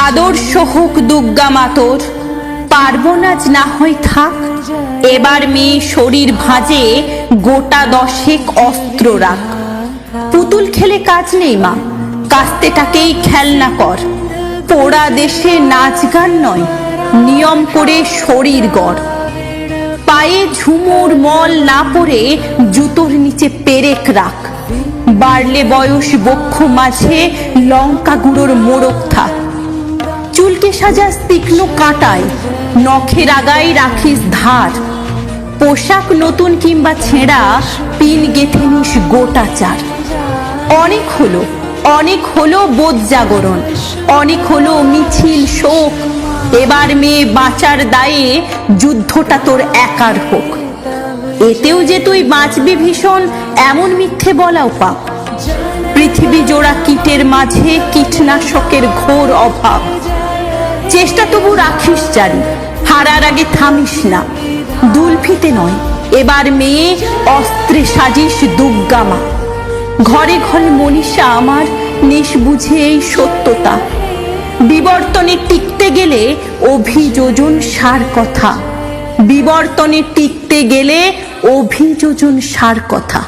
আদর্শ হোক দুর্গা মাতর, পার্বণ আজ না হয় থাক। এবার মেয়ে শরীর ভাঁজে গোটা দশেক অস্ত্র রাখ। পুতুল খেলে কাজ নেই মা, কাস্তেটাকেই খেলনা কর। পোড়া দেশে নাচ গান নয়, নিয়ম করে শরীর গড়। পায়ে ঝুমুর মল না পরে জুতোর নিচে পেরেক রাখ। বাড়লে বয়স বক্ষ মাঝে লঙ্কা গুঁড়োর মোড়ক থাক। চুলকে সাজাস তীক্ষ্ণ কাঁটায়, নখের আগায় রাখিস ধার। পোশাক নতুন কিংবা ছেঁড়া, পিন গেঁথে নিস গোটা চার। অনেক হলো বোধ জাগরণ, অনেক হলো মিছিল শোক। এবার মেয়ে বাঁচার দায়ে যুদ্ধটা তোর একার হোক। এতেও যে তুই বাঁচবি ভীষণ, এমন মিথ্যে বলাও পাপ। পৃথিবী জোড়া কীটের মাঝে কীটনাশকের ঘোর অভাব। চেষ্টা তবু রাখিস জারি, হারার আগে থামিস না। দুলফিতে নয়, এবার মেয়ে অস্ত্রে সাজিস দুর্গা মা। ঘরে ঘরে মনীষা আমার, নিস বুঝে এই সত্যতা। বিবর্তনে টিকতে গেলে অভিযোজন সার কথা। বিবর্তনে টিকতে গেলে অভিযোজন সার কথা।